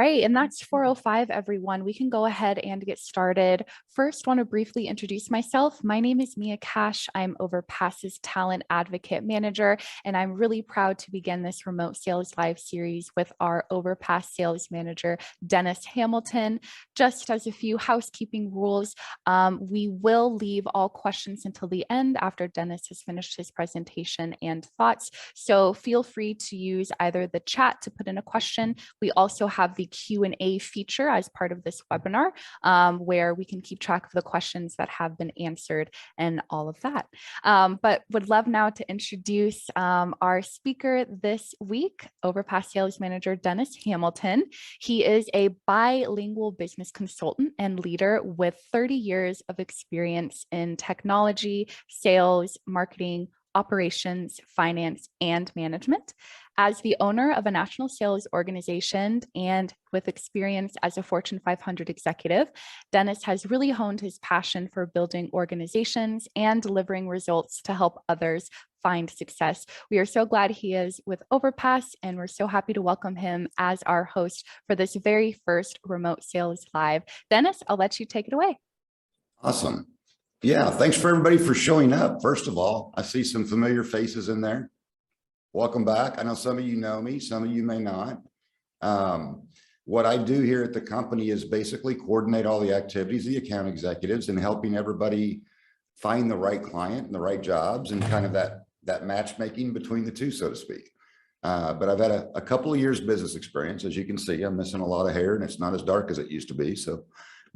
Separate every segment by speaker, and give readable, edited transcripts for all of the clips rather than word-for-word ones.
Speaker 1: right, and that's 4:05, everyone. We can go ahead and get started. First, want to briefly introduce myself. My name is Mia Cash. I'm Overpass's Talent Advocate Manager, and I'm really proud to begin this remote sales live series with our Overpass sales manager, Dennis Hamilton. Just as a few housekeeping rules, we will leave all questions until the end after Dennis has finished his presentation and thoughts. So feel free to use either the chat to put in a question. We also have the Q&A feature as part of this webinar, where we can keep track of the questions that have been answered and all of that. But would love now to introduce our speaker this week, Overpass Sales Manager Dennis Hamilton. He is a bilingual business consultant and leader with 30 years of experience in technology, sales, marketing, operations, finance, and management. As the owner of a national sales organization and with experience as a Fortune 500 executive, Dennis has really honed his passion for building organizations and delivering results to help others find success. We are so glad he is with Overpass, and we're so happy to welcome him as our host for this very first Remote Sales Live. Dennis, I'll let you take it away.
Speaker 2: Awesome. Yeah, thanks for everybody for showing up. First of all, I see some familiar faces in there. Welcome back. I know some of you know me, some of you may not. What I do here at the company is basically coordinate all the activities of the account executives and helping everybody find the right client and the right jobs and kind of that matchmaking between the two, so to speak. But I've had a couple of years business experience. As you can see, I'm missing a lot of hair and it's not as dark as it used to be. So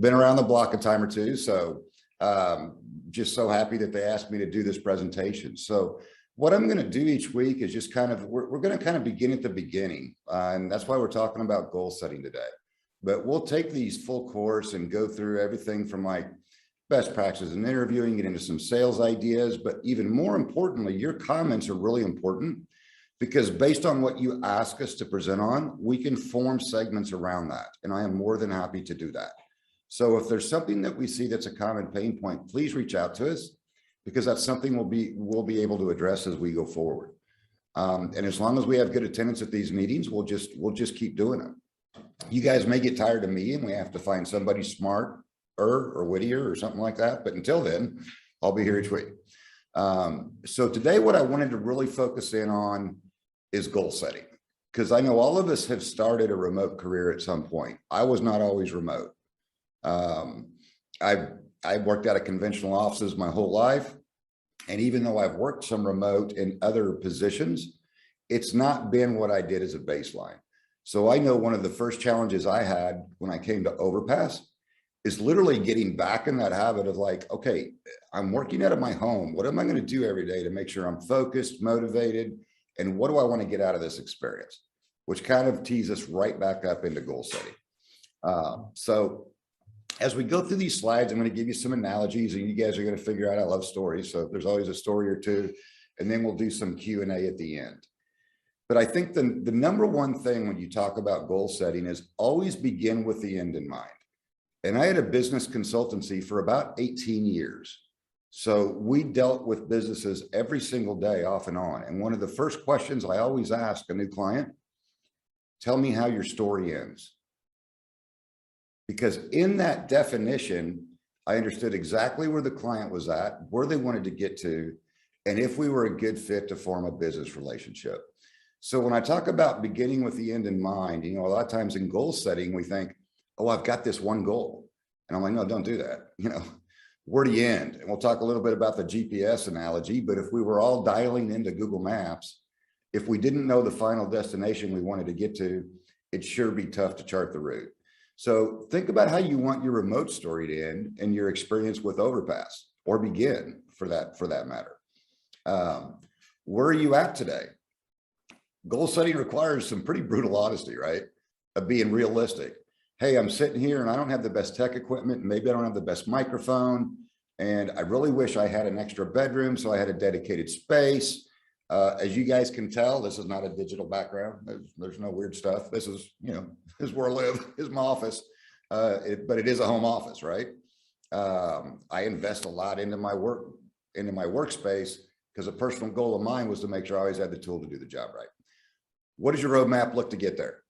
Speaker 2: been around the block a time or two. So just so happy that they asked me to do this presentation. So what I'm going to do each week is just kind of, we're going to kind of begin at the beginning. And that's why we're talking about goal setting today. But we'll take these full course and go through everything from like best practices in interviewing, get into some sales ideas. But even more importantly, your comments are really important because based on what you ask us to present on, we can form segments around that. And I am more than happy to do that. So if there's something that we see that's a common pain point, please reach out to us because that's something we'll be able to address as we go forward. And as long as we have good attendance at these meetings, we'll just keep doing them. You guys may get tired of me and we have to find somebody smarter or wittier or something like that. But until then, I'll be here each week. So today, what I wanted to really focus in on is goal setting, because I know all of us have started a remote career at some point. I was not always remote. I worked out of conventional offices my whole life. And even though I've worked some remote in other positions, it's not been what I did as a baseline. So I know one of the first challenges I had when I came to Overpass is literally getting back in that habit of like, okay, I'm working out of my home. What am I going to do every day to make sure I'm focused, motivated, and what do I want to get out of this experience? Which kind of tees us right back up into goal setting. So as we go through these slides, I'm going to give you some analogies and you guys are going to figure out I love stories. So there's always a story or two, and then we'll do some Q&A at the end. But I think the number one thing when you talk about goal setting is always begin with the end in mind. And I had a business consultancy for about 18 years. So we dealt with businesses every single day off and on. And one of the first questions I always ask a new client, tell me how your story ends. Because in that definition, I understood exactly where the client was at, where they wanted to get to, and if we were a good fit to form a business relationship. So when I talk about beginning with the end in mind, you know, a lot of times in goal setting, we think, oh, I've got this one goal. And I'm like, no, don't do that. You know, where do you end? And we'll talk a little bit about the GPS analogy, but if we were all dialing into Google Maps, if we didn't know the final destination we wanted to get to, it'd sure be tough to chart the route. So think about how you want your remote story to end and your experience with Overpass, or begin for that matter. Where are you at today? Goal setting requires some pretty brutal honesty, right? Of being realistic. Hey, I'm sitting here and I don't have the best tech equipment. Maybe I don't have the best microphone. And I really wish I had an extra bedroom so I had a dedicated space. As you guys can tell, this is not a digital background. There's no weird stuff. This is, you know, this is where I live, this is my office, but it is a home office, right? I invest a lot into my workspace because a personal goal of mine was to make sure I always had the tool to do the job right. What does your roadmap look to get there?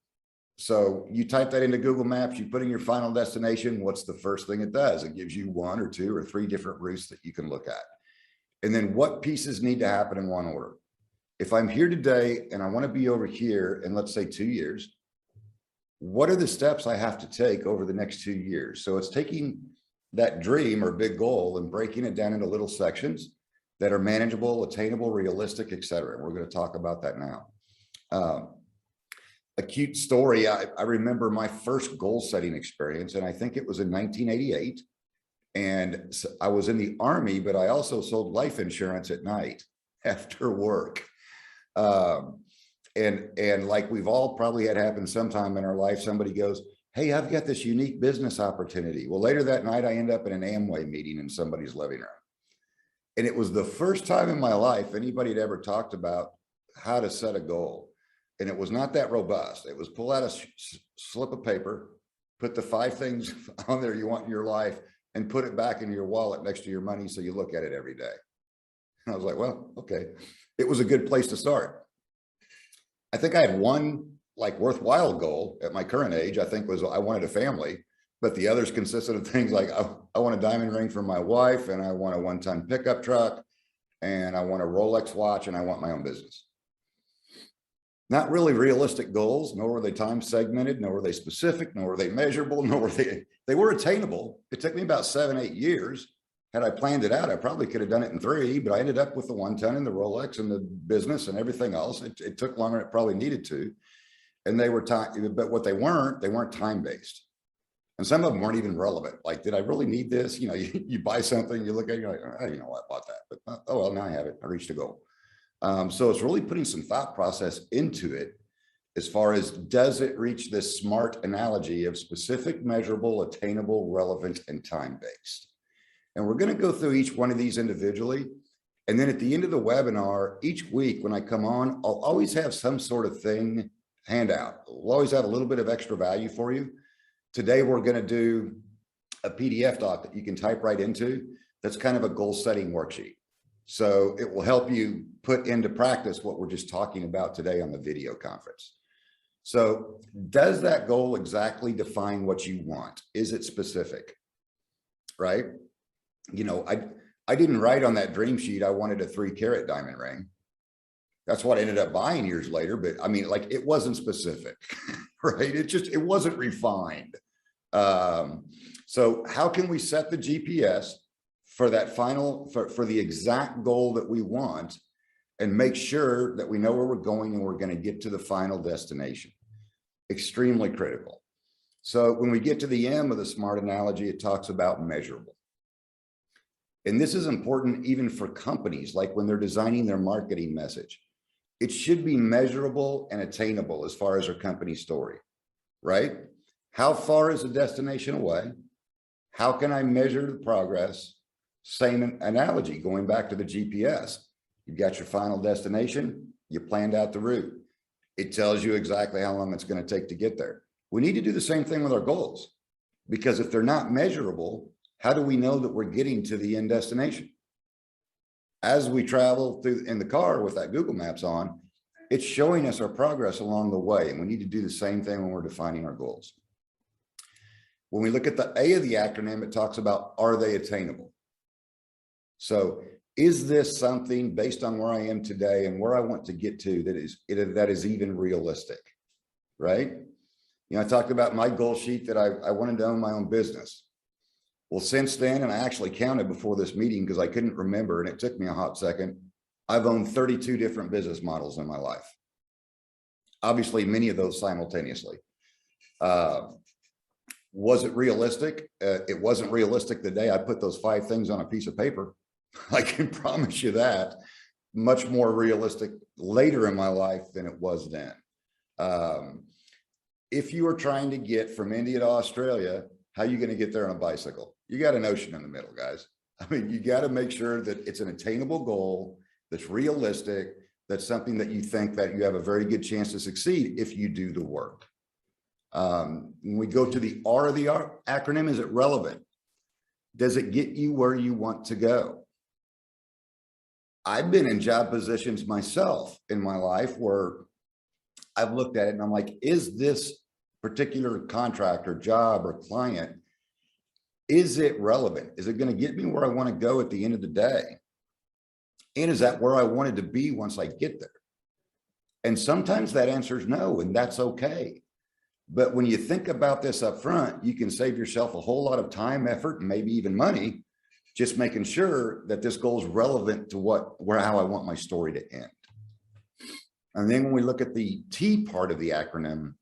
Speaker 2: So you type that into Google Maps, you put in your final destination. What's the first thing it does? It gives you 1 or 2 or 3 different routes that you can look at. And then what pieces need to happen in one order? If I'm here today and I want to be over here in, let's say, 2 years, what are the steps I have to take over the next 2 years? So it's taking that dream or big goal and breaking it down into little sections that are manageable, attainable, realistic, et cetera. And we're going to talk about that now. A cute story. I remember my first goal setting experience, and I think it was in 1988. And I was in the Army, but I also sold life insurance at night after work. And like we've all probably had happen sometime in our life, somebody goes, hey, I've got this unique business opportunity. Well, later that night, I end up in an Amway meeting in somebody's living room. And it was the first time in my life anybody had ever talked about how to set a goal. And it was not that robust. It was pull out a slip of paper, put the 5 things on there you want in your life, and put it back in your wallet next to your money so you look at it every day. And I was like, well, okay. It was a good place to start. I think I had one like worthwhile goal at my current age, I think, was I wanted a family, but the others consisted of things like I want a diamond ring for my wife, and I want a 1-ton pickup truck, and I want a Rolex watch, and I want my own business. Not really realistic goals, nor were they time segmented, nor were they specific, nor were they measurable, nor were they were attainable. It took me about 7-8 years. Had I planned it out, I probably could have done it in 3, but I ended up with the 1-ton and the Rolex and the business and everything else. It took longer than it probably needed to. And they were time, but what they weren't time-based. And some of them weren't even relevant. Like, did I really need this? You know, you buy something, you look at it, you're like, oh, you know what, I bought that, but oh, well, now I have it. I reached a goal. So it's really putting some thought process into it as far as, does it reach this SMART analogy of specific, measurable, attainable, relevant, and time-based? And we're going to go through each one of these individually. And then at the end of the webinar, each week when I come on, I'll always have some sort of thing handout. We'll always have a little bit of extra value for you. Today, we're going to do a PDF doc that you can type right into. That's kind of a goal setting worksheet. So it will help you put into practice what we're just talking about today on the video conference. So does that goal exactly define what you want? Is it specific? Right? You know, I didn't write on that dream sheet I wanted a 3-carat diamond ring. That's what I ended up buying years later. But I mean, like, it wasn't specific, right? It wasn't refined. So how can we set the GPS for that final, for the exact goal that we want, and make sure that we know where we're going and we're going to get to the final destination? Extremely critical. So when we get to the M of the SMART analogy, it talks about measurable. And this is important even for companies, like when they're designing their marketing message. It should be measurable and attainable as far as our company story, right? How far is the destination away? How can I measure the progress? Same analogy, going back to the GPS. You've got your final destination, you planned out the route. It tells you exactly how long it's going to take to get there. We need to do the same thing with our goals, because if they're not measurable, how do we know that we're getting to the end destination? As we travel through in the car with that Google Maps on, it's showing us our progress along the way. And we need to do the same thing when we're defining our goals. When we look at the A of the acronym, it talks about, are they attainable? So is this something based on where I am today and where I want to get to that is even realistic, right? You know, I talked about my goal sheet that I wanted to own my own business. Well, since then, and I actually counted before this meeting because I couldn't remember, and it took me a hot second, I've owned 32 different business models in my life. Obviously, many of those simultaneously. Was it realistic? It wasn't realistic the day I put those 5 things on a piece of paper. I can promise you that. Much more realistic later in my life than it was then. If you are trying to get from India to Australia, how are you going to get there on a bicycle? You got an ocean in the middle, guys. I mean, you got to make sure that it's an attainable goal, that's realistic, that's something that you think that you have a very good chance to succeed if you do the work. When we go to the R of the acronym, is it relevant? Does it get you where you want to go? I've been in job positions myself in my life where I've looked at it and I'm like, is this particular contract or job or client, is it relevant? Is it going to get me where I want to go at the end of the day? And is that where I wanted to be once I get there? And sometimes that answer is no, and that's okay. But when you think about this up front, you can save yourself a whole lot of time, effort, and maybe even money, just making sure that this goal is relevant to how I want my story to end. And then when we look at the T part of the acronym,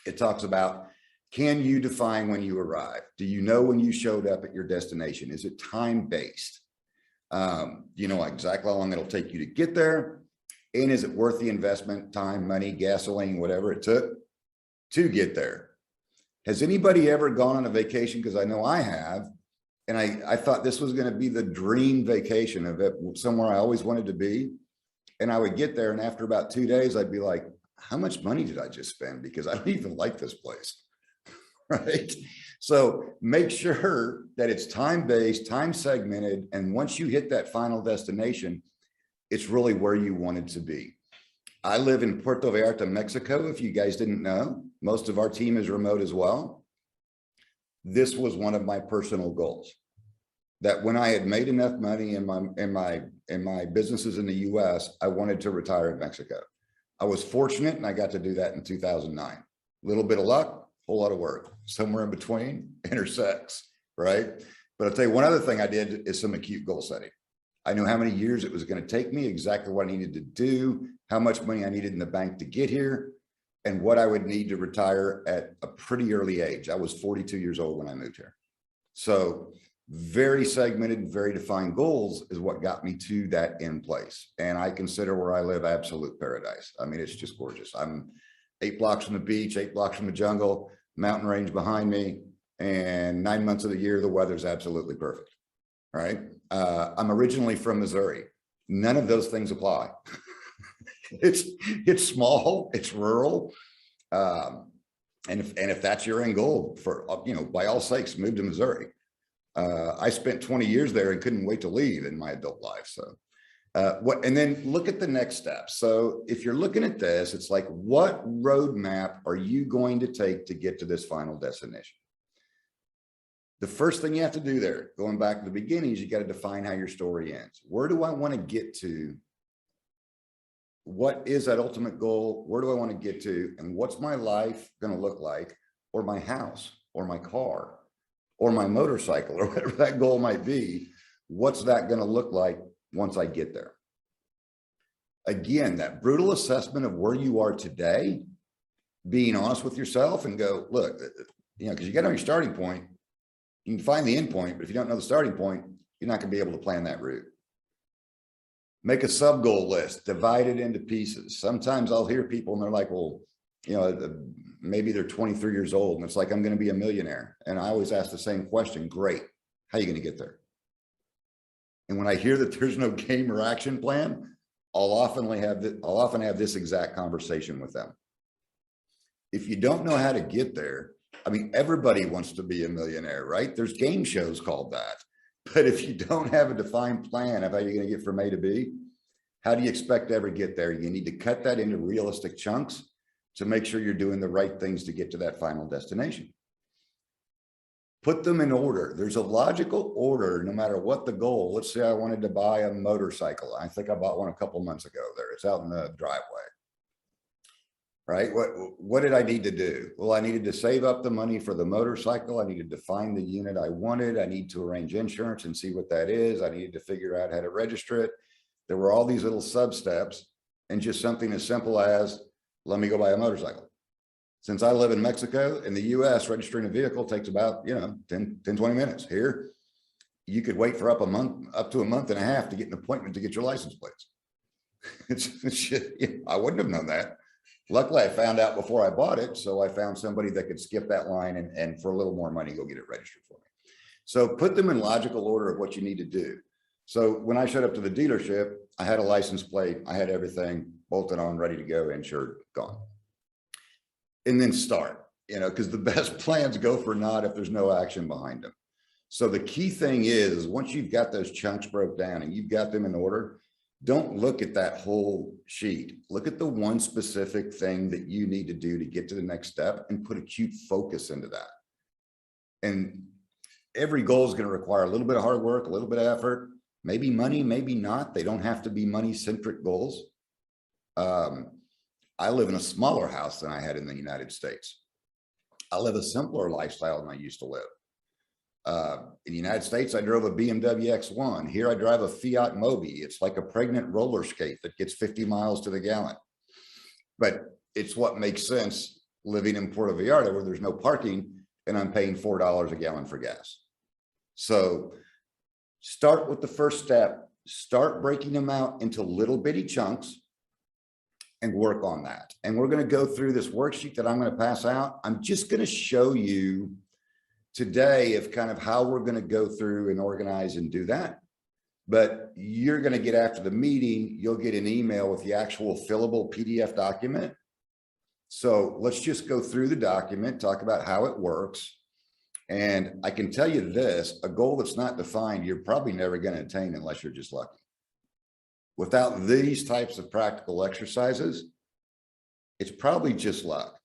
Speaker 2: it talks about, can you define when you arrive? Do you know when you showed up at your destination? Is it time-based? You know exactly how long it'll take you to get there? And is it worth the investment, time, money, gasoline, whatever it took to get there? Has anybody ever gone on a vacation? Because I know I have. And I thought this was going to be the dream vacation of it, somewhere I always wanted to be. And I would get there, and after about 2 days, I'd be like, how much money did I just spend? Because I don't even like this place, right? So make sure that it's time-based, time segmented. And once you hit that final destination, it's really where you want it to be. I live in Puerto Vallarta, Mexico. If you guys didn't know, most of our team is remote as well. This was one of my personal goals, that when I had made enough money in my businesses in the US, I wanted to retire in Mexico. I was fortunate and I got to do that in 2009. A little bit of luck, whole lot of work, somewhere in between intersects, right? But I'll tell you one other thing I did is some acute goal setting. I knew how many years it was going to take me, exactly what I needed to do, how much money I needed in the bank to get here, and what I would need to retire at a pretty early age. I was 42 years old when I moved here. So very segmented, very defined goals is what got me to that end place. And I consider where I live absolute paradise. I mean, it's just gorgeous. I'm 8 blocks from the beach, 8 blocks from the jungle, mountain range behind me, and 9 months of the year, the weather's absolutely perfect, right? I'm originally from Missouri. None of those things apply. It's small, it's rural. And if that's your end goal, for, by all sakes, move to Missouri. I spent 20 years there and couldn't wait to leave in my adult life. So and then look at the next step. So if you're looking at this, it's like, what roadmap are you going to take to get to this final destination? The first thing you have to do there, going back to the beginning, is you got to define how your story ends. Where do I want to get to? What is that ultimate goal? Where do I want to get to? And what's my life going to look like? Or my house, or my car, or my motorcycle, or whatever that goal might be? What's that going to look like once I get there? Again, that brutal assessment of where you are today, being honest with yourself and go, look, because you got to know your starting point. You can find the end point, but if you don't know the starting point, you're not going to be able to plan that route. Make a sub goal list, divide it into pieces. Sometimes I'll hear people and they're like, well, maybe they're 23 years old and it's like, I'm going to be a millionaire. And I always ask the same question. Great. How are you going to get there? And when I hear that there's no game or action plan, I'll often have this exact conversation with them. If you don't know how to get there, I mean, everybody wants to be a millionaire, right? There's game shows called that. But if you don't have a defined plan of how you're going to get from A to B, how do you expect to ever get there? You need to cut that into realistic chunks to make sure you're doing the right things to get to that final destination. Put them in order. There's a logical order no matter what the goal. Let's say I wanted to buy a motorcycle. I think I bought one a couple months ago there. It's out in the driveway. Right? What did I need to do? Well, I needed to save up the money for the motorcycle. I needed to find the unit I wanted. I need to arrange insurance and see what that is. I needed to figure out how to register it. There were all these little sub steps, and just something as simple as, let me go buy a motorcycle. Since I live in Mexico, in the US, registering a vehicle takes about, 10, 20 minutes. Here, you could wait for up to a month and a half to get an appointment to get your license plates. It's shit. I wouldn't have known that. Luckily, I found out before I bought it. So I found somebody that could skip that line and for a little more money, go get it registered for me. So put them in logical order of what you need to do. So when I showed up to the dealership, I had a license plate. I had everything bolted on, ready to go, insured, gone. And then start, because the best plans go for naught if there's no action behind them. So the key thing is once you've got those chunks broke down and you've got them in order, don't look at that whole sheet. Look at the one specific thing that you need to do to get to the next step and put acute focus into that. And every goal is going to require a little bit of hard work, a little bit of effort, maybe money, maybe not. They don't have to be money-centric goals. I live in a smaller house than I had in the United States. I live a simpler lifestyle than I used to live. In the United States, I drove a BMW X1. Here I drive a Fiat Mobi. It's like a pregnant roller skate that gets 50 miles to the gallon. But it's what makes sense living in Puerto Vallarta where there's no parking and I'm paying $4 a gallon for gas. So start with the first step, start breaking them out into little bitty chunks and work on that. And we're going to go through this worksheet that I'm going to pass out. I'm just going to show you today of kind of how we're going to go through and organize and do that. But you're going to get, after the meeting, you'll get an email with the actual fillable PDF document. So let's just go through the document, talk about how it works. And I can tell you this, a goal that's not defined, you're probably never going to attain unless you're just lucky. Without these types of practical exercises, it's probably just luck.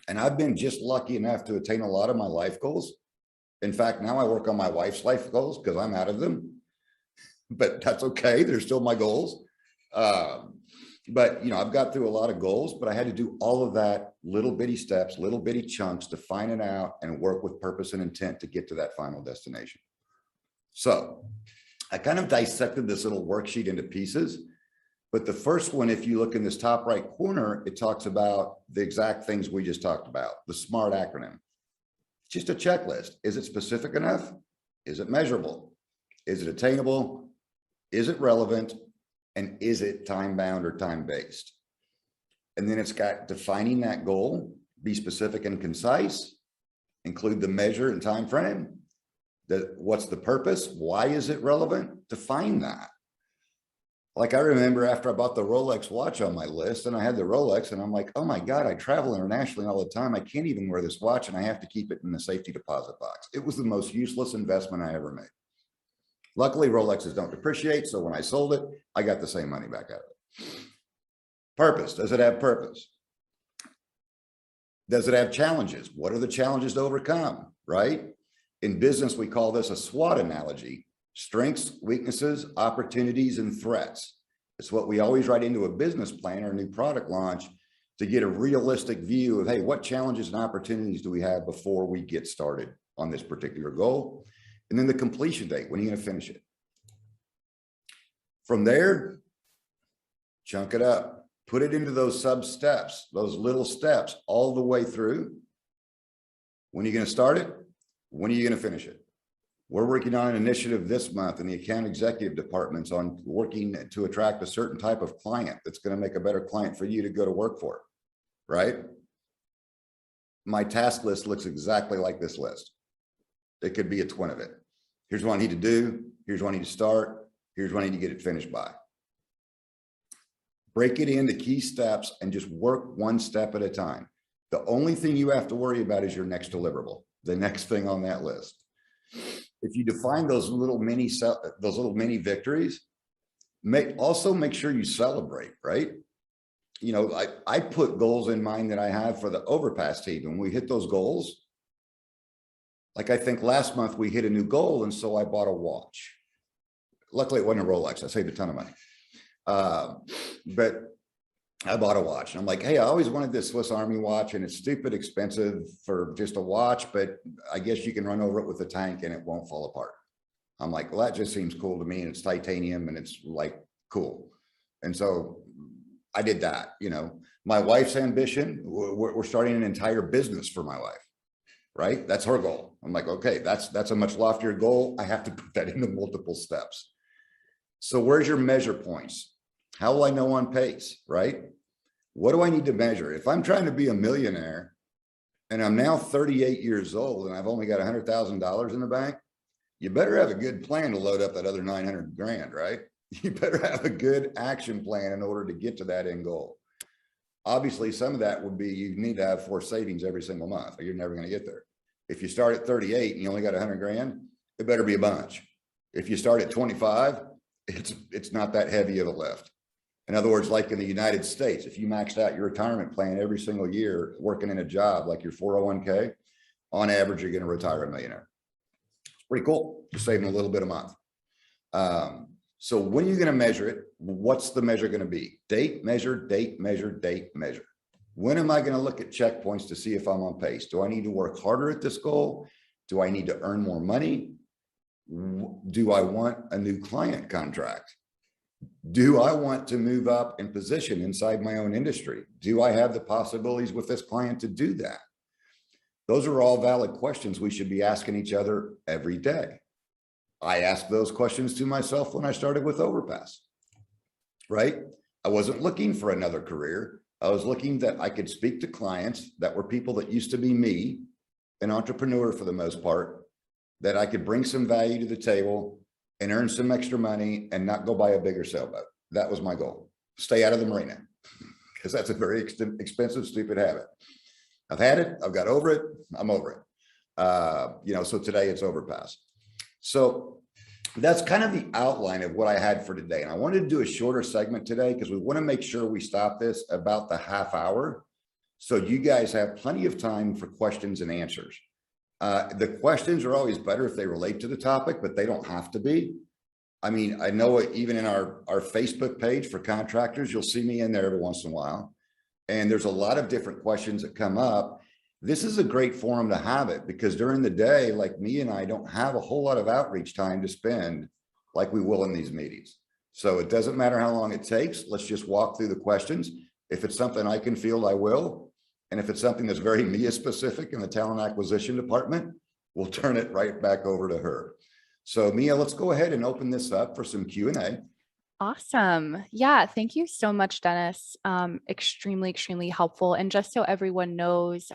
Speaker 2: And I've been just lucky enough to attain a lot of my life goals. In fact, now I work on my wife's life goals because I'm out of them, but that's okay. They're still my goals. But, you know, I've got through a lot of goals, but I had to do all of that little bitty steps, little bitty chunks to find it out and work with purpose and intent to get to that final destination. So I kind of dissected this little worksheet into pieces. But the first one, if you look in this top right corner, it talks about the exact things we just talked about, the SMART acronym. Just a checklist. Is it specific enough? Is it measurable? Is it attainable? Is it relevant? And is it time-bound or time-based? And then it's got defining that goal, be specific and concise, include the measure and time frame. What's the purpose? Why is it relevant? Define that. Like I remember after I bought the Rolex watch on my list and I had the Rolex and I'm like, oh my God, I travel internationally all the time. I can't even wear this watch and I have to keep it in the safety deposit box. It was the most useless investment I ever made. Luckily, Rolexes don't depreciate. So when I sold it, I got the same money back out of it. Purpose. Does it have purpose? Does it have challenges? What are the challenges to overcome, right? In business, we call this a SWOT analogy. Strengths, weaknesses, opportunities, and threats. It's what we always write into a business plan or a new product launch to get a realistic view of, hey, what challenges and opportunities do we have before we get started on this particular goal? And then the completion date, when are you going to finish it? From there, chunk it up, put it into those sub steps, those little steps all the way through. When are you going to start it? When are you going to finish it? We're working on an initiative this month in the account executive departments on working to attract a certain type of client that's going to make a better client for you to go to work for, right? My task list looks exactly like this list. It could be a twin of it. Here's what I need to do. Here's what I need to start. Here's what I need to get it finished by. Break it into key steps and just work one step at a time. The only thing you have to worry about is your next deliverable, the next thing on that list. If you define those little mini victories, also make sure you celebrate, right? You know, I put goals in mind that I have for the Overpass team. When we hit those goals, like I think last month we hit a new goal, and so I bought a watch. Luckily, it wasn't a Rolex. I saved a ton of money. But I bought a watch and I'm like, hey, I always wanted this Swiss Army watch and it's stupid expensive for just a watch, but I guess you can run over it with a tank and it won't fall apart. I'm like, well, that just seems cool to me. And it's titanium and it's like cool. And so I did that. You know, my wife's ambition, we're starting an entire business for my wife, right? That's her goal. I'm like, okay, that's a much loftier goal. I have to put that into multiple steps. So where's your measure points? How will I know on pace, right? What do I need to measure? If I'm trying to be a millionaire and I'm now 38 years old and I've only got $100,000 in the bank, you better have a good plan to load up that other 900 grand, right? You better have a good action plan in order to get to that end goal. Obviously, some of that would be you need to have forced savings every single month or you're never going to get there. If you start at 38 and you only got 100 grand, it better be a bunch. If you start at 25, it's not that heavy of a lift. In other words, like in the United States, if you maxed out your retirement plan every single year working in a job like your 401k, on average, you're going to retire a millionaire. It's pretty cool. You're saving a little bit a month. So when are you going to measure it? What's the measure going to be? Date, measure, date, measure, date, measure. When am I going to look at checkpoints to see if I'm on pace? Do I need to work harder at this goal? Do I need to earn more money? Do I want a new client contract? Do I want to move up in position inside my own industry? Do I have the possibilities with this client to do that? Those are all valid questions we should be asking each other every day. I asked those questions to myself when I started with Overpass, right? I wasn't looking for another career. I was looking that I could speak to clients that were people that used to be me, an entrepreneur for the most part, that I could bring some value to the table and earn some extra money and not go buy a bigger sailboat. That was my goal. Stay out of the marina, because that's a very expensive, stupid habit. I've had it. I've got over it. I'm over it. So today it's Overpass. So that's kind of the outline of what I had for today. And I wanted to do a shorter segment today because we want to make sure we stop this about the half hour. So you guys have plenty of time for questions and answers. The questions are always better if they relate to the topic, but they don't have to be. I mean, I know even in our Facebook page for contractors, you'll see me in there every once in a while. And there's a lot of different questions that come up. This is a great forum to have it because during the day, like me and I don't have a whole lot of outreach time to spend like we will in these meetings. So it doesn't matter how long it takes. Let's just walk through the questions. If it's something I can field, I will. And if it's something that's very Mia specific in the talent acquisition department, we'll turn it right back over to her. So Mia, let's go ahead and open this up for some Q&A.
Speaker 1: Awesome. Yeah, thank you so much, Dennis. Extremely, extremely helpful. And just so everyone knows,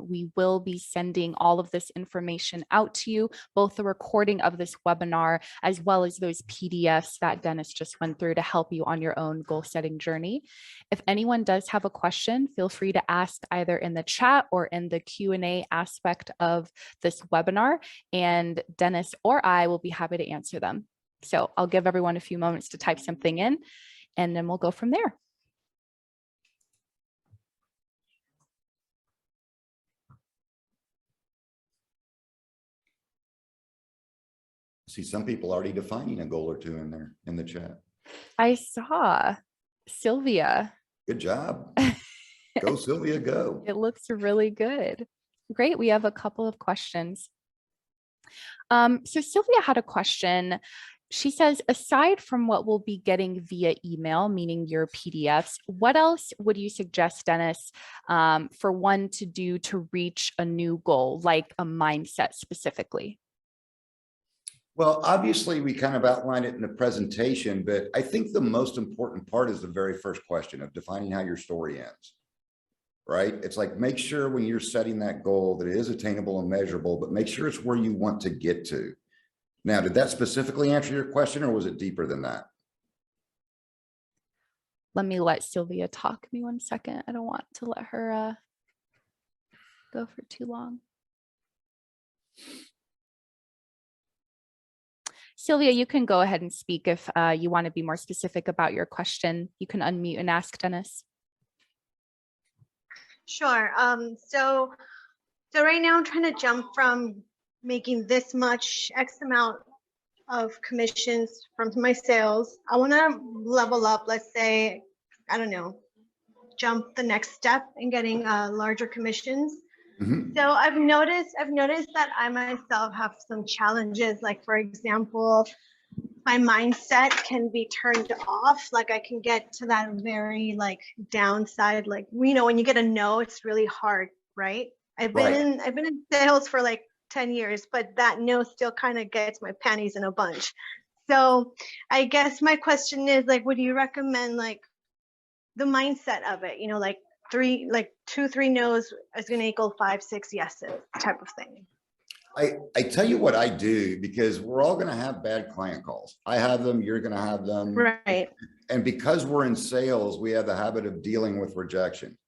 Speaker 1: we will be sending all of this information out to you, both the recording of this webinar, as well as those PDFs that Dennis just went through to help you on your own goal setting journey. If anyone does have a question, feel free to ask either in the chat or in the Q&A aspect of this webinar, and Dennis or I will be happy to answer them. So I'll give everyone a few moments to type something in, and then we'll go from there.
Speaker 2: See some people already defining a goal or two in there in the chat.
Speaker 1: I saw Sylvia.
Speaker 2: Good job. Go Sylvia, go.
Speaker 1: It looks really good. Great. We have a couple of questions. So Sylvia had a question. She says, aside from what we'll be getting via email, meaning your PDFs, what else would you suggest, Dennis, for one to do to reach a new goal, like a mindset specifically?
Speaker 2: Well, obviously, we kind of outlined it in the presentation, but I think the most important part is the very first question of defining how your story ends, right? It's like, make sure when you're setting that goal that it is attainable and measurable, but make sure it's where you want to get to. Now, did that specifically answer your question, or was it deeper than that?
Speaker 1: Let me let Sylvia talk. Give me 1 second. I don't want to let her go for too long. Sylvia, you can go ahead and speak if you want to be more specific about your question. You can unmute and ask Dennis.
Speaker 3: Sure. So right now I'm trying to jump from making this much X amount of commissions from my sales. I want to level up, let's say, I don't know, jump the next step in getting larger commissions. So I've noticed that I myself have some challenges. Like, for example, my mindset can be turned off. Like, I can get to that very like downside. Like, when you get a no, it's really hard, right? I've been in sales for like 10 years, but that no still kind of gets my panties in a bunch. So I guess my question is, like, would you recommend like the mindset of it, like 2-3 no's is going to equal 5-6 yeses type of thing?
Speaker 2: I tell you what I do, because we're all going to have bad client calls. I have them, you're going to have them.
Speaker 3: Right.
Speaker 2: And because we're in sales, we have the habit of dealing with rejection.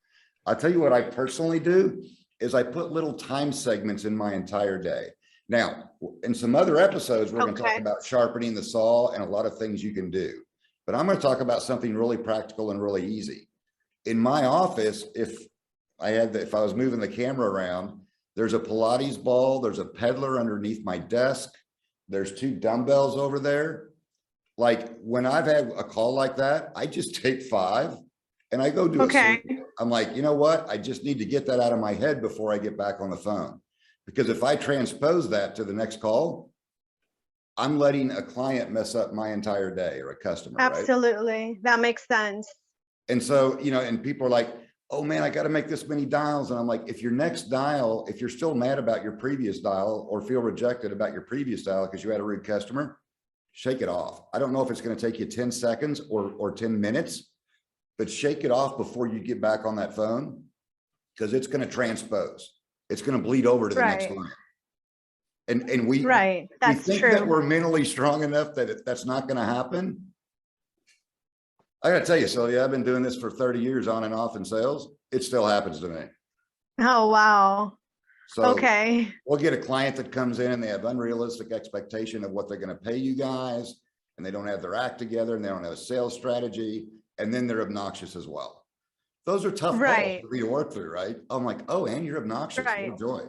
Speaker 2: I'll tell you what I personally do is I put little time segments in my entire day. Now, in some other episodes, we're going to talk
Speaker 3: Okay.
Speaker 2: about sharpening the saw and a lot of things you can do. But I'm going to talk about something really practical and really easy. In my office, if I was moving the camera around, there's a Pilates ball, there's a peddler underneath my desk, there's 2 dumbbells over there. Like when I've had a call like that, I just take 5 and I go do a
Speaker 3: Okay.
Speaker 2: sleep. I'm like, you know what? I just need to get that out of my head before I get back on the phone. Because if I transpose that to the next call, I'm letting a client mess up my entire day, or a customer, right?
Speaker 3: Absolutely. That makes sense.
Speaker 2: And so, you know, and people are like, oh man, I got to make this many dials. And I'm like, if your next dial, if you're still mad about your previous dial or feel rejected about your previous dial because you had a rude customer, shake it off. I don't know if it's going to take you 10 seconds or 10 minutes, but shake it off before you get back on that phone, because it's going to transpose. It's going to bleed over to the next line. And we
Speaker 3: Right. That's
Speaker 2: think
Speaker 3: true.
Speaker 2: that we're mentally strong enough that that's not going to happen. I got to tell you, Sylvia, I've been doing this for 30 years on and off in sales. It still happens to me.
Speaker 3: Oh, wow.
Speaker 2: So
Speaker 3: Okay.
Speaker 2: we'll get a client that comes in and they have unrealistic expectation of what they're going to pay you guys, and they don't have their act together, and they don't have a sales strategy, and then they're obnoxious as well. Those are tough calls for me to work through, right? I'm like, oh, and you're obnoxious.
Speaker 3: Right.
Speaker 2: What joy.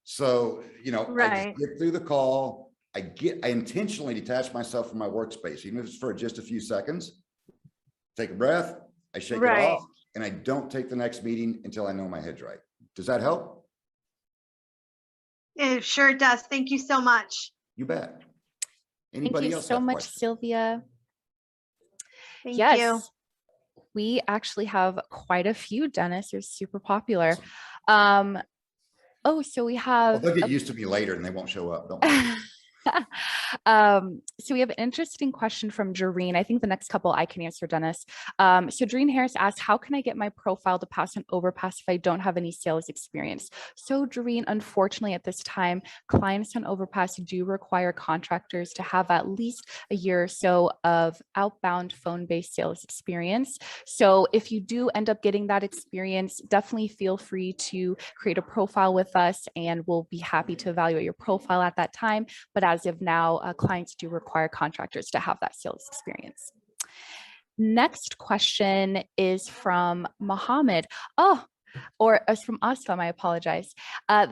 Speaker 2: So, you know, I just get through the call. I intentionally detach myself from my workspace, even if it's for just a few seconds. Take a breath, I shake it off, and I don't take the next meeting until I know my head's right. Does that help?
Speaker 3: It sure does. Thank you so much.
Speaker 2: You bet.
Speaker 1: Thank you so much, Sylvia.
Speaker 3: Thank
Speaker 1: Yes,
Speaker 3: you.
Speaker 1: we actually have quite a few, Dennis. They're super popular. Oh, so we have.
Speaker 2: They'll get used to me later and they won't show up. Don't worry.
Speaker 1: So we have an interesting question from Jareen. I think the next couple I can answer, Dennis. So Jareen Harris asked, how can I get my profile to pass on Overpass if I don't have any sales experience? So Jareen, unfortunately at this time, clients on Overpass do require contractors to have at least a year or so of outbound phone-based sales experience. So if you do end up getting that experience, definitely feel free to create a profile with us and we'll be happy to evaluate your profile at that time. But as of now, clients do require contractors to have that sales experience. Next question is from Mohammed. Or from Aslam, I apologize.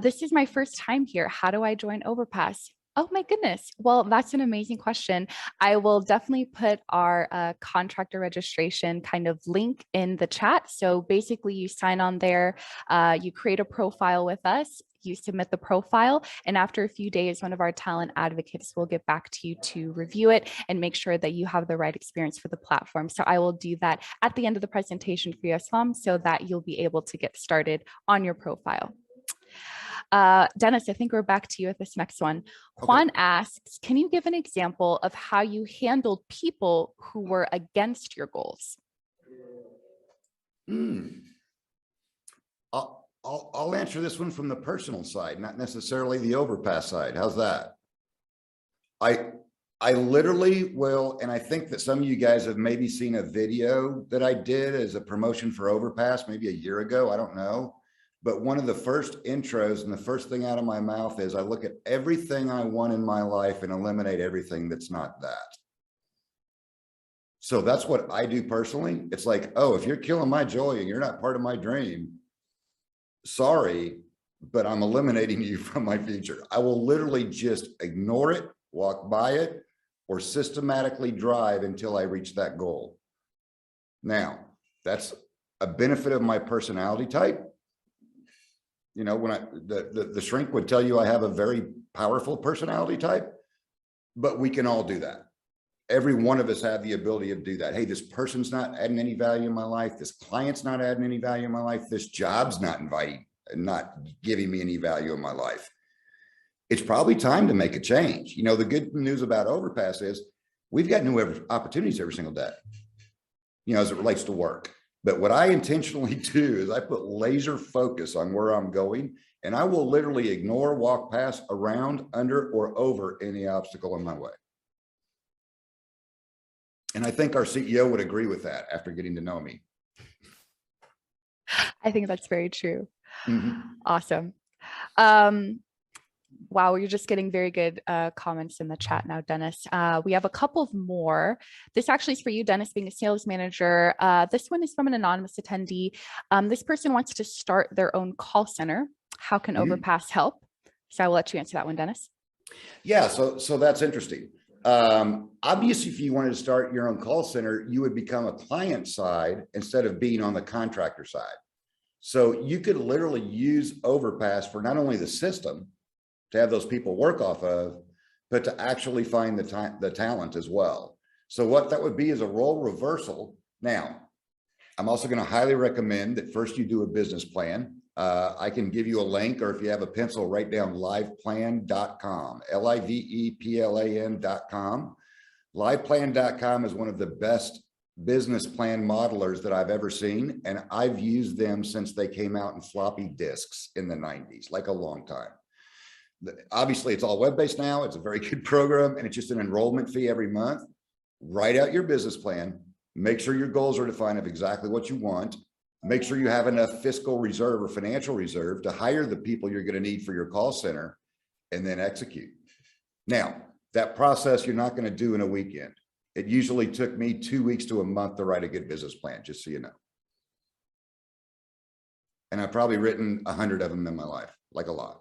Speaker 1: This is my first time here. How do I join Overpass? Oh my goodness. Well, that's an amazing question. I will definitely put our contractor registration kind of link in the chat. So basically you sign on there, you create a profile with us, you submit the profile, and after a few days, one of our talent advocates will get back to you to review it and make sure that you have the right experience for the platform. So I will do that at the end of the presentation for you, Aslam, so that you'll be able to get started on your profile. Dennis, I think we're back to you with this next one. Juan asks, can you give an example of how you handled people who were against your goals?
Speaker 2: I'll answer this one from the personal side, not necessarily the Overpass side. How's that? I literally will, and I think that some of you guys have maybe seen a video that I did as a promotion for Overpass maybe a year ago, I don't know. But one of the first intros and the first thing out of my mouth is I look at everything I want in my life and eliminate everything that's not that. So that's what I do personally. It's like, oh, if you're killing my joy and you're not part of my dream, sorry, but I'm eliminating you from my future. I will literally just ignore it, walk by it, or systematically drive until I reach that goal. Now, that's a benefit of my personality type. You know, when the shrink would tell you I have a very powerful personality type, but we can all do that. Every one of us have the ability to do that. Hey, this person's not adding any value in my life. This client's not adding any value in my life. This job's not giving me any value in my life. It's probably time to make a change. You know, the good news about Overpass is we've got new opportunities every single day, you know, as it relates to work. But what I intentionally do is I put laser focus on where I'm going, and I will literally ignore, walk past, around, under, or over any obstacle in my way. And I think our CEO would agree with that after getting to know me.
Speaker 1: I think that's very true.
Speaker 2: Mm-hmm.
Speaker 1: Awesome. Wow, you're just getting very good comments in the chat now, Dennis. We have a couple of more. This actually is for you, Dennis, being a sales manager. This one is from an anonymous attendee. This person wants to start their own call center. How can Overpass help? So I will let you answer that one, Dennis.
Speaker 2: Yeah, so that's interesting. Obviously, if you wanted to start your own call center, you would become a client side instead of being on the contractor side. So you could literally use Overpass for not only the system to have those people work off of, but to actually find the talent as well. So what that would be is a role reversal. Now, I'm also going to highly recommend that first you do a business plan. I can give you a link, or if you have a pencil, write down liveplan.com, liveplan.com. Liveplan.com is one of the best business plan modelers that I've ever seen. And I've used them since they came out in floppy disks in the 90s, like a long time. Obviously, it's all web-based now. It's a very good program, and it's just an enrollment fee every month. Write out your business plan. Make sure your goals are defined of exactly what you want. Make sure you have enough fiscal reserve or financial reserve to hire the people you're going to need for your call center, and then execute. Now, that process you're not going to do in a weekend. It usually took me 2 weeks to a month to write a good business plan, just so you know. And I've probably written 100 of them in my life, like a lot.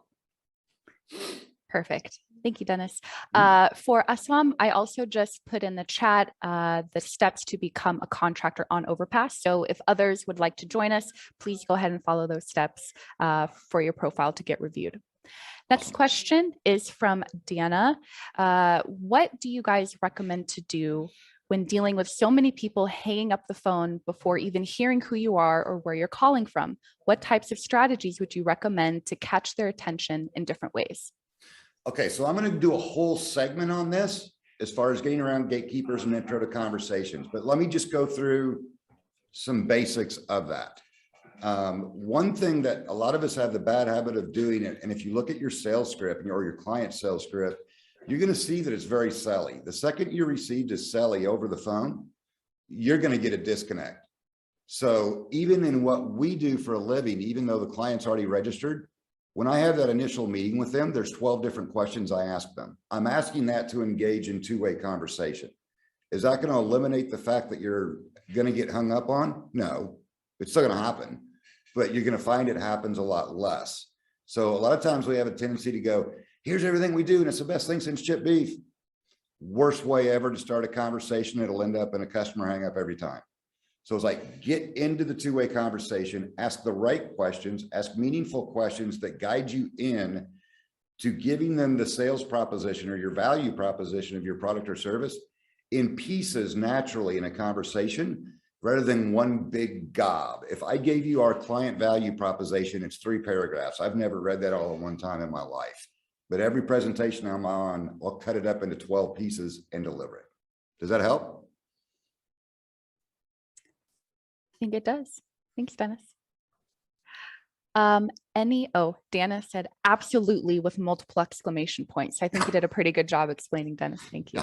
Speaker 1: Perfect. Thank you, Dennis. For Aslam, I also just put in the chat the steps to become a contractor on Overpass. So if others would like to join us, please go ahead and follow those steps for your profile to get reviewed. Next question is from Deanna. What do you guys recommend to do when dealing with so many people hanging up the phone before even hearing who you are or where you're calling from? What types of strategies would you recommend to catch their attention in different ways?
Speaker 2: Okay, so I'm going to do a whole segment on this as far as getting around gatekeepers and intro to conversations, but let me just go through some basics of that. One thing that a lot of us have the bad habit of doing it, and if you look at your sales script or your client sales script, you're going to see that it's very selly. The second you received a selly over the phone, you're going to get a disconnect. So even in what we do for a living, even though the client's already registered, when I have that initial meeting with them, there's 12 different questions I ask them. I'm asking that to engage in two-way conversation. Is that going to eliminate the fact that you're going to get hung up on? No, it's still going to happen, but you're going to find it happens a lot less. So a lot of times we have a tendency to go, here's everything we do, and it's the best thing since chipped beef. Worst way ever to start a conversation. It'll end up in a customer hang up every time. So it's like, get into the two-way conversation, ask the right questions, ask meaningful questions that guide you in to giving them the sales proposition or your value proposition of your product or service in pieces naturally in a conversation rather than one big gob. If I gave you our client value proposition, it's 3 paragraphs. I've never read that all at one time in my life, but every presentation I'm on, I'll cut it up into 12 pieces and deliver it. Does that help?
Speaker 1: I think it does. Thanks, Dennis. Dana said absolutely with multiple exclamation points. I think you did a pretty good job explaining, Dennis. Thank you.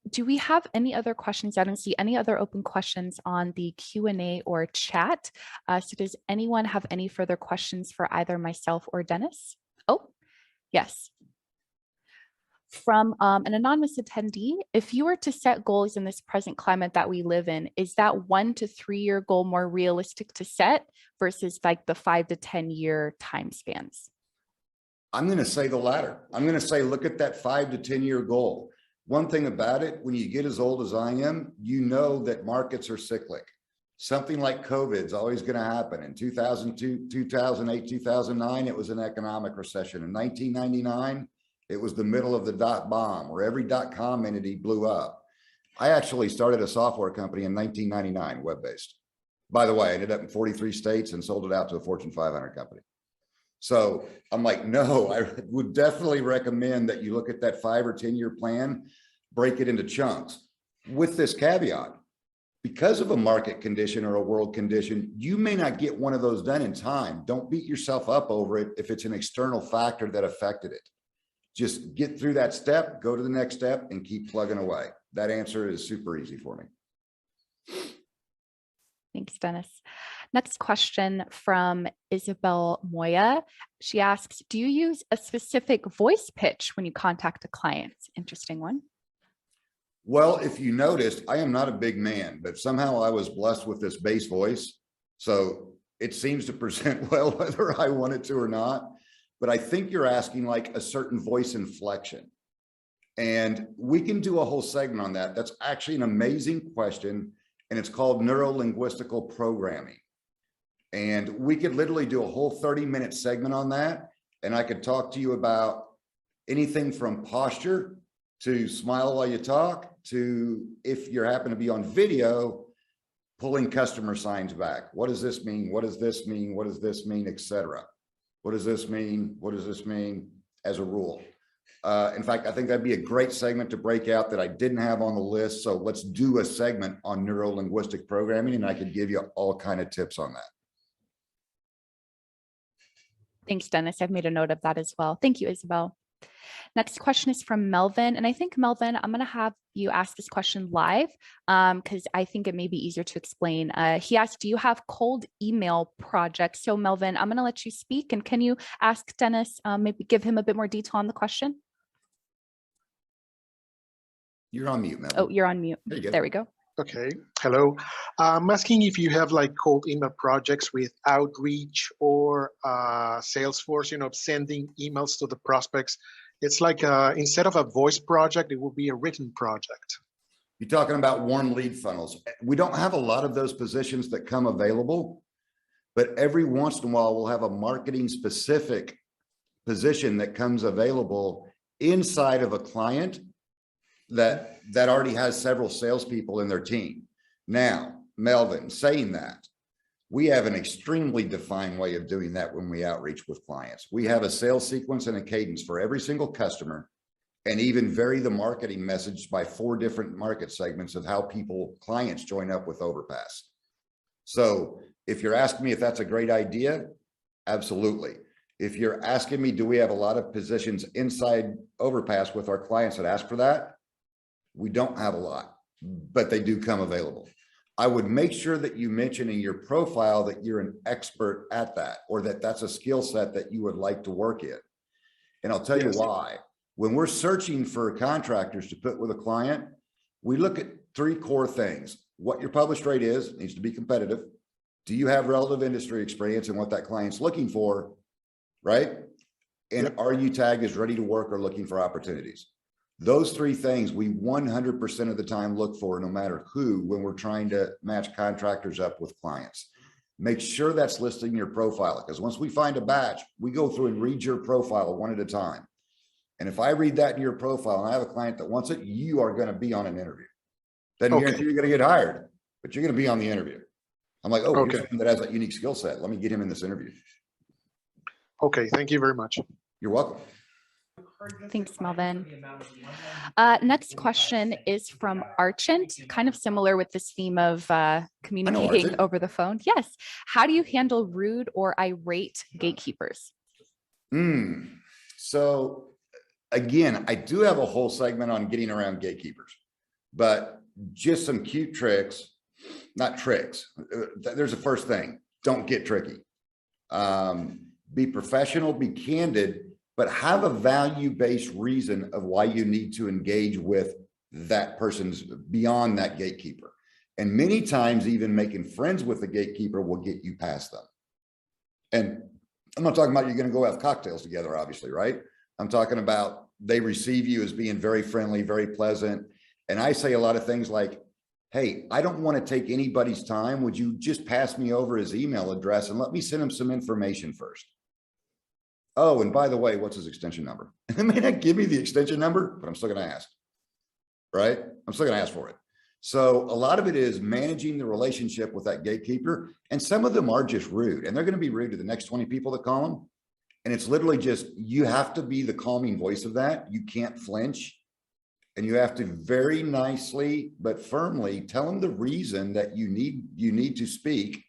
Speaker 1: Do we have any other questions? I don't see any other open questions on the Q&A or chat. So does anyone have any further questions for either myself or Dennis? Oh, yes. From an anonymous attendee, if you were to set goals in this present climate that we live in, is that 1 to 3 year goal more realistic to set versus like the 5 to 10 year time spans?
Speaker 2: I'm going to say the latter. I'm going to say, look at that 5 to 10 year goal. One thing about it, when you get as old as I am, you know that markets are cyclic. Something like COVID is always going to happen. In 2002, 2008, 2009, it was an economic recession. In 1999, it was the middle of the dot bomb where every .com entity blew up. I actually started a software company in 1999, web-based. By the way, I ended up in 43 states and sold it out to a Fortune 500 company. So I'm like, no, I would definitely recommend that you look at that 5 or 10 year plan, break it into chunks with this caveat. Because of a market condition or a world condition, you may not get one of those done in time. Don't beat yourself up over it if it's an external factor that affected it. Just get through that step, go to the next step, and keep plugging away. That answer is super easy for me.
Speaker 1: Thanks, Dennis. Next question from Isabel Moya. She asks, do you use a specific voice pitch when you contact a client? Interesting one.
Speaker 2: Well, if you noticed, I am not a big man, but somehow I was blessed with this bass voice. So it seems to present well, whether I want it to or not. But I think you're asking like a certain voice inflection. And we can do a whole segment on that. That's actually an amazing question. And it's called neuro-linguistical programming. And we could literally do a whole 30-minute segment on that. And I could talk to you about anything from posture to smile while you talk to, if you happen to be on video, pulling customer signs back. What does this mean? What does this mean? What does this mean, etc. What does this mean? What does this mean as a rule? In fact, I think that'd be a great segment to break out that I didn't have on the list. So let's do a segment on neuro-linguistic programming, and I could give you all kind of tips on that.
Speaker 1: Thanks, Dennis. I've made a note of that as well. Thank you, Isabel. Next question is from Melvin. And I think, Melvin, I'm going to have you ask this question live because I think it may be easier to explain. He asked, do you have cold email projects? So Melvin, I'm going to let you speak. And can you ask Dennis, maybe give him a bit more detail on the question?
Speaker 2: You're on mute, Melvin.
Speaker 1: Oh, you're on mute. There we go.
Speaker 4: Okay, hello. I'm asking if you have like cold email projects with outreach or Salesforce, sending emails to the prospects. It's like instead of a voice project, it will be a written project.
Speaker 2: You're talking about warm lead funnels. We don't have a lot of those positions that come available, but every once in a while we'll have a marketing specific position that comes available inside of a client that already has several salespeople in their team. Now, Melvin, saying that, we have an extremely defined way of doing that when we outreach with clients. We have a sales sequence and a cadence for every single customer, and even vary the marketing message by 4 different market segments of how clients join up with Overpass. So if you're asking me if that's a great idea, absolutely. If you're asking me, do we have a lot of positions inside Overpass with our clients that ask for that? We don't have a lot, but they do come available. I would make sure that you mention in your profile that you're an expert at that, or that that's a skill set that you would like to work in. And I'll tell you why. When we're searching for contractors to put with a client, we look at 3 core things. What your published rate is, needs to be competitive. Do you have relative industry experience and what that client's looking for, right? And are you tagged as ready to work or looking for opportunities? Those 3 things we 100% of the time look for, no matter who, when we're trying to match contractors up with clients. Make sure that's listed in your profile, because once we find a batch, we go through and read your profile one at a time. And if I read that in your profile and I have a client that wants it, you are going to be on an interview. Doesn't guarantee you're going to get hired, but you're going to be on the interview. I'm like, oh, here's someone that has that unique skill set. Let me get him in this interview.
Speaker 4: Okay, thank you very much.
Speaker 2: You're welcome.
Speaker 1: Thanks, Melvin. Next question is from Archant, kind of similar with this theme of communicating over the phone. Yes. How do you handle rude or irate gatekeepers?
Speaker 2: So again, I do have a whole segment on getting around gatekeepers, but just some cute tricks, not tricks. There's the first thing. Don't get tricky. Be professional, be candid, but have a value-based reason of why you need to engage with that person's beyond that gatekeeper. And many times even making friends with the gatekeeper will get you past them. And I'm not talking about you're going to go have cocktails together, obviously, right? I'm talking about they receive you as being very friendly, very pleasant. And I say a lot of things like, hey, I don't want to take anybody's time. Would you just pass me over his email address and let me send him some information first? Oh, and by the way, what's his extension number? They may not give me the extension number, but I'm still going to ask, right? I'm still going to ask for it. So a lot of it is managing the relationship with that gatekeeper. And some of them are just rude, and they're going to be rude to the next 20 people that call them. And it's literally just, you have to be the calming voice of that. You can't flinch. And you have to very nicely, but firmly tell them the reason that you need to speak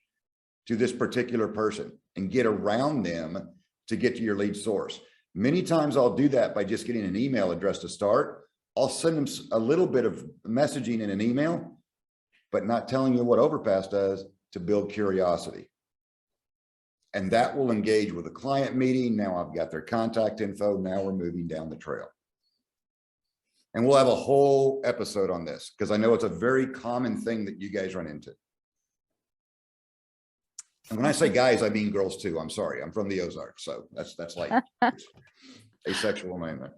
Speaker 2: to this particular person and get around them to get to your lead source. Many times I'll do that by just getting an email address to start. I'll send them a little bit of messaging in an email, but not telling you what Overpass does. to build curiosity. And that will engage with a client meeting. Now I've got their contact info. Now we're moving down the trail. And we'll have a whole episode on this because I know it's a very common thing that you guys run into. And when I say guys, I mean girls too. I'm sorry. I'm from the Ozarks. So that's like asexual name there.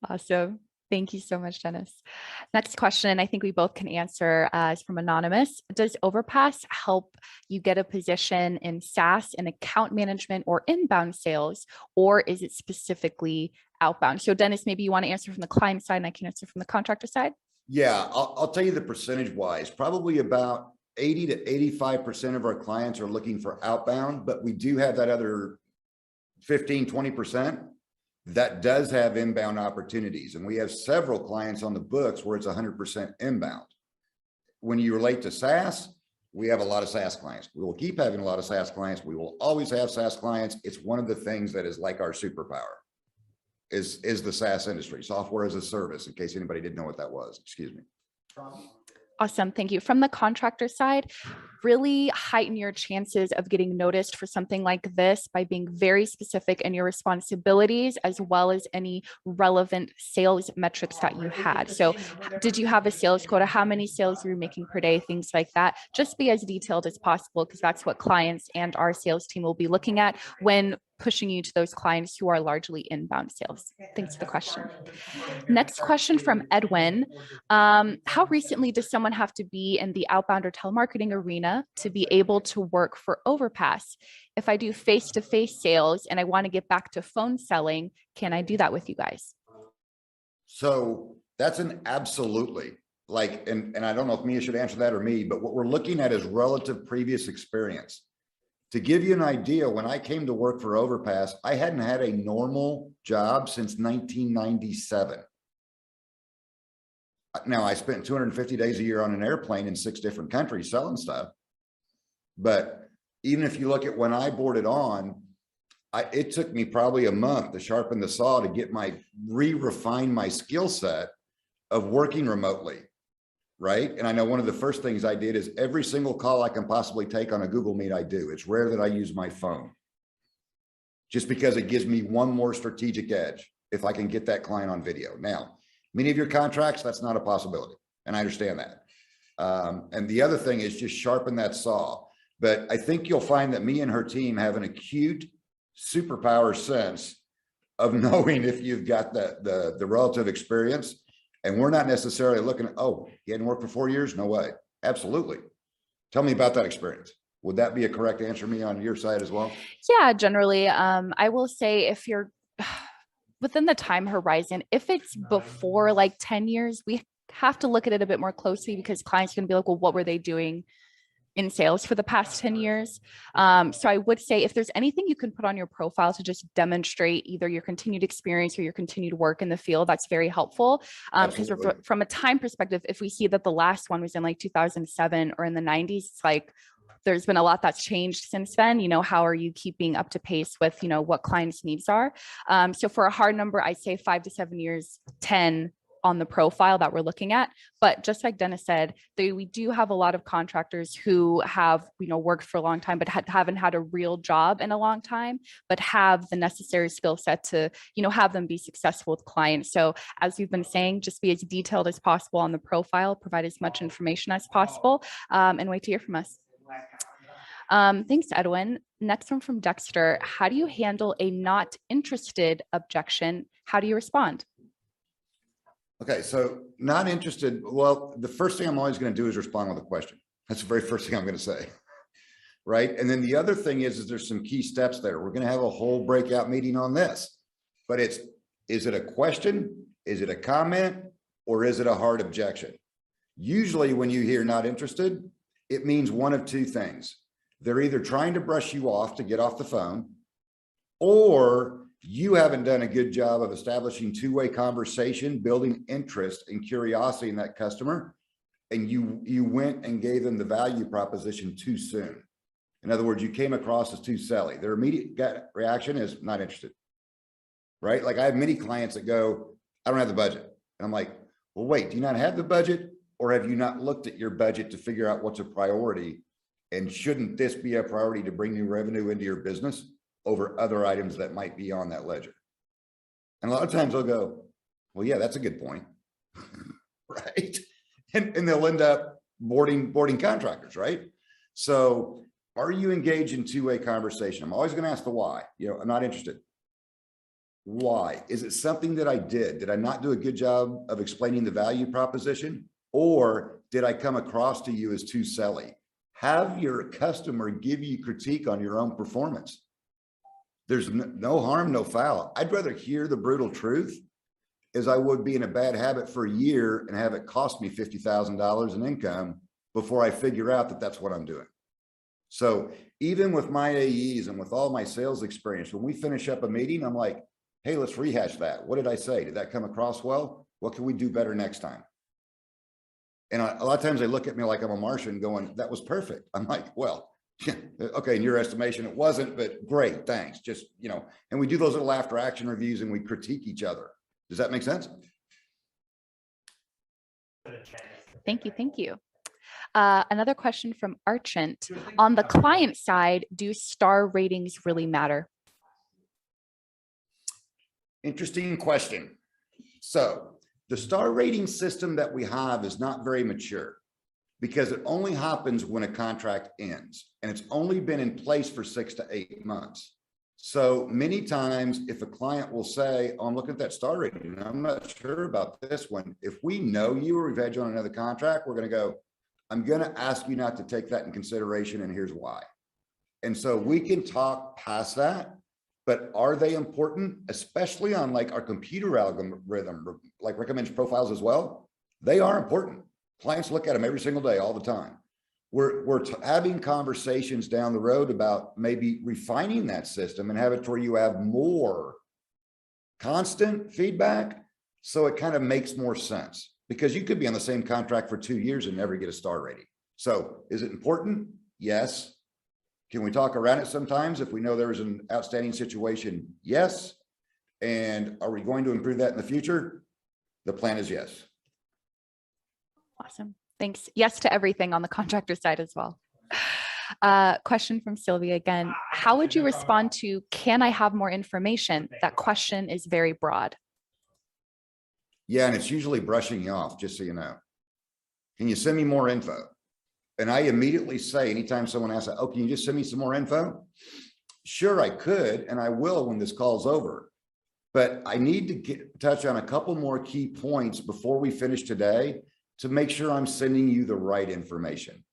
Speaker 1: Awesome. Thank you so much, Dennis. Next question, I think we both can answer is from Anonymous. Does Overpass help you get a position in SaaS and account management or inbound sales, or is it specifically outbound? So Dennis, maybe you want to answer from the client side and I can answer from the contractor side.
Speaker 2: Yeah, I'll tell you the percentage wise, probably about 80 to 85% of our clients are looking for outbound, but we do have that other 15, 20% that does have inbound opportunities. And we have several clients on the books where it's 100% inbound. When you relate to SaaS, we have a lot of SaaS clients. We will keep having a lot of SaaS clients. We will always have SaaS clients. It's one of the things that is like our superpower is the SaaS industry, software as a service, in case anybody didn't know what that was. Excuse me.
Speaker 1: Awesome. Thank you. From the contractor side, really heighten your chances of getting noticed for something like this by being very specific in your responsibilities, as well as any relevant sales metrics that you had. So did you have a sales quota? How many sales were you making per day? Things like that. Just be as detailed as possible, because that's what clients and our sales team will be looking at when pushing you to those clients who are largely inbound sales. Thanks for the question. Next question from Edwin. How recently does someone have to be in the outbound or telemarketing arena to be able to work for Overpass? If I do face-to-face sales and I want to get back to phone selling, can I do that with you guys?
Speaker 2: So that's an absolutely, like, and I don't know if Mia should answer that or me, but what we're looking at is relative previous experience. To give you an idea, when I came to work for Overpass, I hadn't had a normal job since 1997. Now, I spent 250 days a year on an airplane in 6 different countries selling stuff. But even if you look at when I boarded on, it took me probably a month to sharpen the saw to get refine my skill set of working remotely. Right. And I know one of the first things I did is every single call I can possibly take on a Google Meet, I do. It's rare that I use my phone just because it gives me one more strategic edge if I can get that client on video. Now, many of your contracts, that's not a possibility. And I understand that. And the other thing is just sharpen that saw. But I think you'll find that me and her team have an acute superpower sense of knowing if you've got the relative experience. And we're not necessarily looking at, oh, he hadn't worked for 4 years? No way. Absolutely. Tell me about that experience. Would that be a correct answer, me, on your side as well?
Speaker 1: Yeah, generally, I will say if you're within the time horizon, if it's before like 10 years, we have to look at it a bit more closely because clients are going to be like, well, what were they doing in sales for the past 10 years? So I would say if there's anything you can put on your profile to just demonstrate either your continued experience or your continued work in the field, that's very helpful. Because from a time perspective, if we see that the last one was in like 2007 or in the 90s, it's like, there's been a lot that's changed since then. You know, how are you keeping up to pace with, you know, what clients' needs are? So for a hard number, I'd say 5 to 7 years, 10 on the profile that we're looking at. But just like Dennis said, we do have a lot of contractors who have, you know, worked for a long time, but haven't had a real job in a long time, but have the necessary skill set to, you know, have them be successful with clients. So as we've been saying, just be as detailed as possible on the profile, provide as much information as possible, and wait to hear from us. Thanks, Edwin. Next one from Dexter. How do you handle a not interested objection? How do you respond?
Speaker 2: Okay, so not interested. Well, the first thing I'm always going to do is respond with a question. That's the very first thing I'm going to say. Right. And then the other thing is there's some key steps there. We're going to have a whole breakout meeting on this, but is it a question? Is it a comment? Or is it a hard objection? Usually when you hear not interested, it means one of two things. They're either trying to brush you off to get off the phone, or you haven't done a good job of establishing two-way conversation, building interest and curiosity in that customer, and you went and gave them the value proposition too soon. In other words, you came across as too selly. Their immediate gut reaction is not interested, right? Like I have many clients that go, I don't have the budget. And I'm like, well, wait, do you not have the budget, or have you not looked at your budget to figure out what's a priority And shouldn't this be a priority to bring new revenue into your business over other items that might be on that ledger? And a lot of times they'll go, well, yeah, that's a good point. Right. And they'll end up boarding contractors, right? So are you engaged in two-way conversation? I'm always going to ask the why. I'm not interested. Why? Is it something that I did? Did I not do a good job of explaining the value proposition? Or did I come across to you as too selly? Have your customer give you critique on your own performance. There's no harm, no foul. I'd rather hear the brutal truth as I would be in a bad habit for a year and have it cost me $50,000 in income before I figure out that that's what I'm doing. So even with my AEs and with all my sales experience, when we finish up a meeting, I'm like, hey, let's rehash that. What did I say? Did that come across well? What can we do better next time? And a lot of times they look at me like I'm a Martian going, that was perfect. I'm like, well, okay, in your estimation, it wasn't, but great, thanks. Just, and we do those little after action reviews and we critique each other. Does that make sense?
Speaker 1: Thank you. Thank you. Another question from Archant. On the client side, do star ratings really matter?
Speaker 2: Interesting question. So the star rating system that we have is not very mature because it only happens when a contract ends, and it's only been in place for 6 to 8 months. So many times if a client will say, oh, I'm looking at that star rating and I'm not sure about this one. If we know you or we've had you on another contract, we're going to go, I'm going to ask you not to take that in consideration, and here's why. And so we can talk past that, but are they important? Especially on like our computer algorithm, like recommends profiles as well. They are important. Clients look at them every single day, all the time. We're having conversations down the road about maybe refining that system and have it to where you have more constant feedback. So it kind of makes more sense, because you could be on the same contract for 2 years and never get a star rating. So is it important? Yes. Can we talk around it sometimes if we know there is an outstanding situation? Yes. And are we going to improve that in the future? The plan is yes.
Speaker 1: Awesome. Thanks. Yes to everything on the contractor side as well. Question from Sylvia again. How would you respond to, can I have more information? That question is very broad.
Speaker 2: Yeah, and it's usually brushing you off, just so you know. Can you send me more info? And I immediately say, anytime someone asks, oh, can you just send me some more info? Sure, I could, and I will when this call's over. But I need to touch on a couple more key points before we finish today to make sure I'm sending you the right information.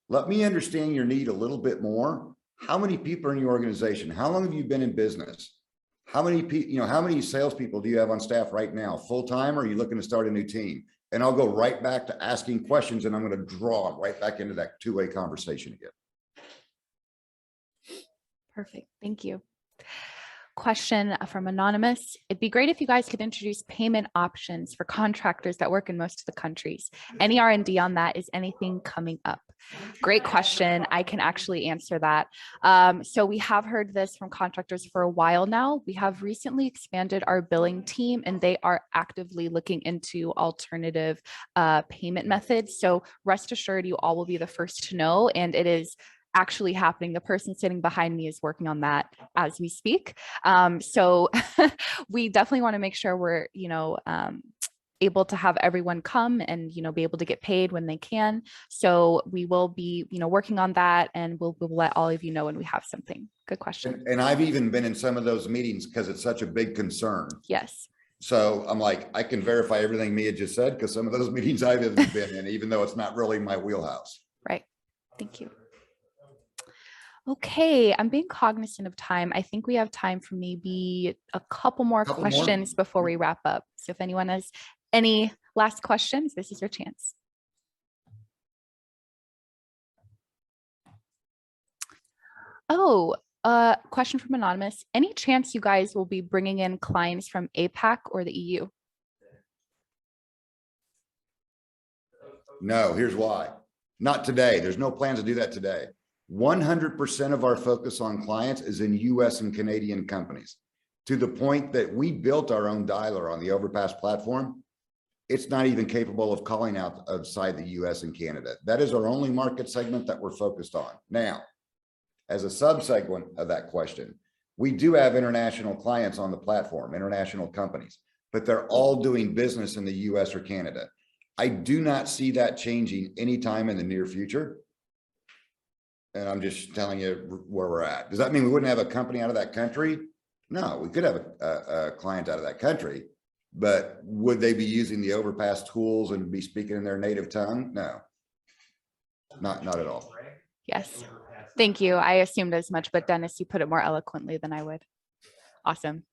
Speaker 2: Let me understand your need a little bit more. How many people are in your organization? How long have you been in business? How many people, how many salespeople do you have on staff right now? Full-time, or are you looking to start a new team? And I'll go right back to asking questions, and I'm going to draw right back into that two-way conversation again.
Speaker 1: Perfect. Thank you. Question from Anonymous. It'd be great if you guys could introduce payment options for contractors that work in most of the countries. Any R&D on that? Is anything coming up? Great question. I can actually answer that. So we have heard this from contractors for a while now. We have recently expanded our billing team, and they are actively looking into alternative payment methods. So rest assured, you all will be the first to know, and it is actually happening. The person sitting behind me is working on that as we speak. So we definitely want to make sure we're, able to have everyone come and, be able to get paid when they can. So we will be, working on that, and we'll let all of you know when we have something. Good question.
Speaker 2: And I've even been in some of those meetings because it's such a big concern.
Speaker 1: Yes.
Speaker 2: So I'm like, I can verify everything Mia just said, because some of those meetings I've been in, even though it's not really my wheelhouse.
Speaker 1: Right. Thank you. Okay, I'm being cognizant of time. I think we have time for maybe a couple more questions before we wrap up. So if anyone has any last questions, this is your chance. Oh, question from Anonymous. Any chance you guys will be bringing in clients from APAC or the EU?
Speaker 2: No, here's why. Not today. There's no plans to do that today. 100% of our focus on clients is in US and Canadian companies, to the point that we built our own dialer on the Overpass platform. it's not even capable of calling outside the US and Canada. That is our only market segment that we're focused on. Now, as a subsegment of that question, we do have international clients on the platform, international companies, but they're all doing business in the US or Canada. I do not see that changing anytime in the near future. And I'm just telling you where we're at. Does that mean we wouldn't have a company out of that country? No, we could have a client out of that country, but would they be using the Overpass tools and be speaking in their native tongue? No, not at all.
Speaker 1: Yes. Thank you. I assumed as much, but Dennis, you put it more eloquently than I would. Awesome.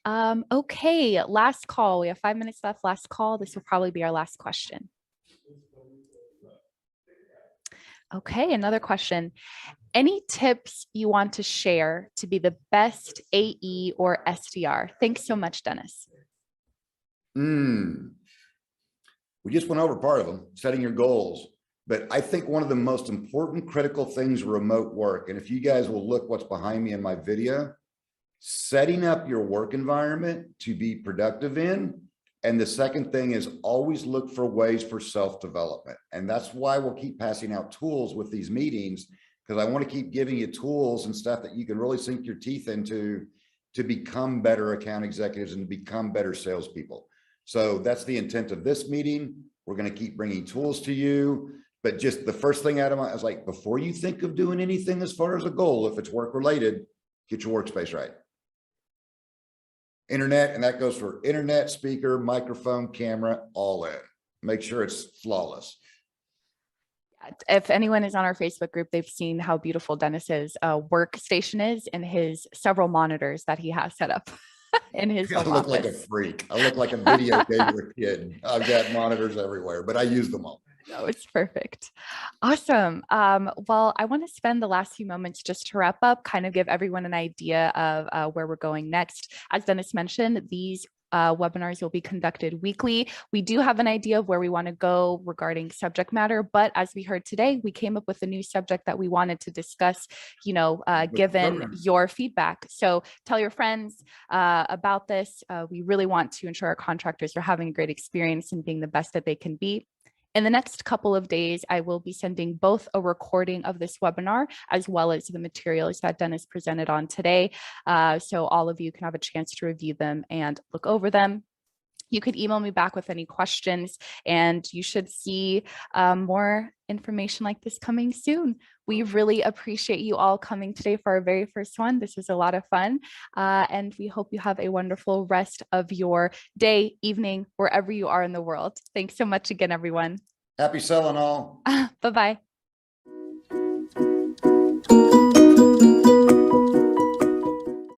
Speaker 1: Okay, last call. We have 5 minutes left. Last call. This will probably be our last question. Okay, another question. Any tips you want to share to be the best AE or SDR? Thanks so much, Dennis.
Speaker 2: We just went over part of them, setting your goals. But I think one of the most important critical things remote work, and if you guys will look what's behind me in my video, setting up your work environment to be productive in. And the second thing is always look for ways for self-development. And that's why we'll keep passing out tools with these meetings, because I want to keep giving you tools and stuff that you can really sink your teeth into to become better account executives and become better salespeople. So that's the intent of this meeting. We're going to keep bringing tools to you. But just the first thing out of my, I was like, before you think of doing anything as far as a goal, if it's work related, get your workspace right. Internet, and that goes for internet, speaker, microphone, camera, all in. Make sure it's flawless.
Speaker 1: If anyone is on our Facebook group, they've seen how beautiful Dennis's workstation is and his several monitors that he has set up in his home
Speaker 2: I look like a
Speaker 1: office.
Speaker 2: freak. I look like a video gamer kid. I've got monitors everywhere, but I use them all.
Speaker 1: No, it's perfect. Awesome. Well, I want to spend the last few moments just to wrap up, kind of give everyone an idea of where we're going next. As Dennis mentioned, these webinars will be conducted weekly. We do have an idea of where we want to go regarding subject matter, but as we heard today, we came up with a new subject that we wanted to discuss, given your feedback. So tell your friends about this. We really want to ensure our contractors are having a great experience and being the best that they can be. In the next couple of days, I will be sending both a recording of this webinar as well as the materials that Dennis presented on today. So all of you can have a chance to review them and look over them. You could email me back with any questions, and you should see more information like this coming soon. We really appreciate you all coming today for our very first one. This was a lot of fun, and we hope you have a wonderful rest of your day, evening, wherever you are in the world. Thanks so much again, everyone.
Speaker 2: Happy selling all.
Speaker 1: Bye-bye.